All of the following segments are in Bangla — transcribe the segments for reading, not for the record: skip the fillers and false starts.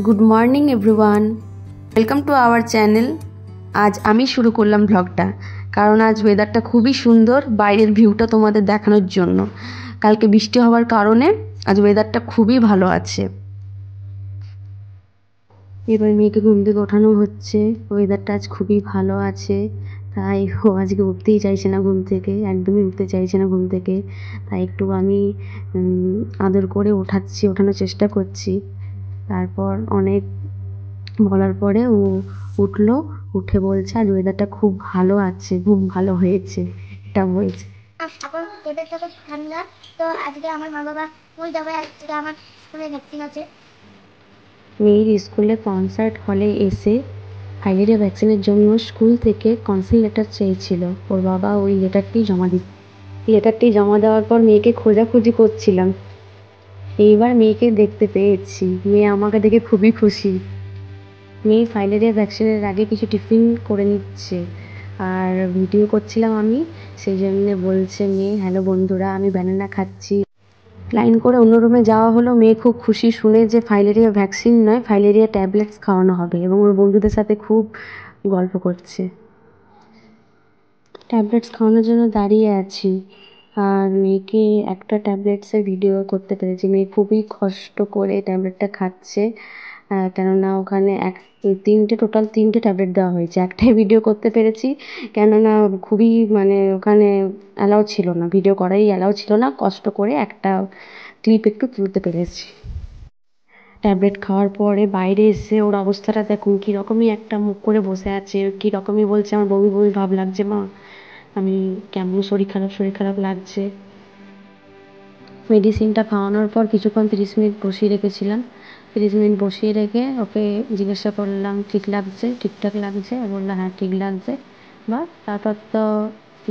Good morning everyone, welcome to our channel. আজ আমি শুরু করলাম ব্লগটা, কারণ আজ ওয়েদারটা খুবই সুন্দর, বাইরের ভিউটা তোমাদের দেখানোর জন্য। কালকে বৃষ্টি হওয়ার কারণে আজ ওয়েদারটা খুবই ভালো আছে। এবার মেয়েকে ঘুম থেকে ওঠানো হচ্ছে, ওয়েদারটা আজ খুবই ভালো আছে, তাই ও আজকে উঠতেই চাইছে না ঘুম থেকে, একদমই উঠতে চাইছে না ঘুম থেকে। তাই একটু আমি আদর করে ওঠানোর চেষ্টা করছি। তারপর অনেক বলার পরে ও উঠলো, উঠে বলছে আজ ওয়েদারটা খুব ভালো আছে, খুব ভালো হয়েছে, এটা বলছে। এখন ওয়েদারটা খুব ঠান্ডা, তো আজকে আমার মা বাবা স্কুল যাবে, আজকে আমার স্কুলে ভ্যাকসিন আছে। মেয়ের স্কুলে কনসার্ট হলে এসে ফাইলেরিয়া ভ্যাকসিনের জন্য স্কুল থেকে কনসেন্ট লেটার চেয়েছিল। ওর বাবা ওই লেটারটি জমা দেওয়ার পর মেয়েকে খোঁজাখুঁজি করছিলাম। এইবার মেয়েকে দেখতে পেয়েছি, মেয়ে আমাকে দেখে খুবই খুশি। মেয়ে ফাইলেরিয়া ভ্যাকসিনের আগে কিছু টিফিন করে নিচ্ছে, আর ভিডিও করছিলাম আমি, সেই জন্যে বলছে মেয়ে, হ্যালো বন্ধুরা, আমি ব্যানানা খাচ্ছি। লাইন করে অন্য রুমে যাওয়া হলো। মেয়ে খুব খুশি শুনে যে ফাইলেরিয়া ভ্যাকসিন নয়, ফাইলেরিয়া ট্যাবলেটস খাওয়ানো হবে, এবং ওর বন্ধুদের সাথে খুব গল্প করছে। ট্যাবলেটস খাওয়ানোর জন্য দাঁড়িয়ে আছি, আর মেয়েকে একটা ট্যাবলেটসের ভিডিও করতে পেরেছি। মেয়ে খুবই কষ্ট করে ট্যাবলেটটা খাচ্ছে, কেননা ওখানে টোটাল তিনটে ট্যাবলেট দেওয়া হয়েছে। একটাই ভিডিও করতে পেরেছি, কেননা খুবই ওখানে অ্যালাউ ছিল না, ভিডিও করাই অ্যালাউ ছিল না। কষ্ট করে একটা ক্লিপ একটু তুলতে পেরেছি। ট্যাবলেট খাওয়ার পরে বাইরে এসে ওর অবস্থাটা দেখুন, কীরকমই একটা মুখ করে বসে আছে, কীরকমই বলছে আমার বমি বমি ভাব লাগছে মা, আমি কেমন শরীর খারাপ লাগছে। মেডিসিনটা খাওয়ানোর পর কিছুক্ষণ 30 মিনিট বসিয়ে রেখেছিলাম। 30 মিনিট বসিয়ে রেখে ওকে জিজ্ঞাসা করলাম ঠিকঠাক লাগছে, ও বললো হ্যাঁ ঠিক লাগছে। তারপর তো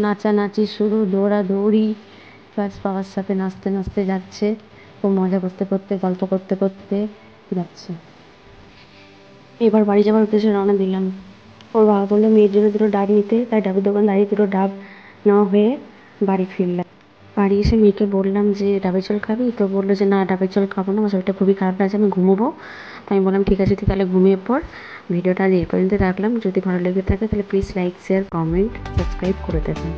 নাচানাচি শুরু, দৌড়াদৌড়ি, প্লাস বাবার সাথে নাচতে নাচতে যাচ্ছে, খুব মজা করতে করতে, গল্প করতে করতে যাচ্ছে। এবার বাড়ি যাওয়ার উদ্দেশ্যে রওনা দিলাম। ওর বাবা বললো মেয়ের জন্য দুটো ডাব নিতে, তাই ডাবের দোকান দাঁড়িয়ে দুটো ডাব নেওয়া হয়ে বাড়ি ফিরলাম। বাড়ি এসে মেয়েকে বললাম যে ডাবের জল খাবি, তো বললো যে না ডাবের জল খাবো না, আমার শরীরটা খুবই খারাপ লাগছে, আমি ঘুমোবো। তো আমি বললাম ঠিক আছে তুই তাহলে ঘুমিয়ে পড়। ভিডিওটা আজ এই পর্যন্ত রাখলাম। যদি ভালো লেগে থাকে তাহলে please like, share, comment, subscribe করে দেবেন।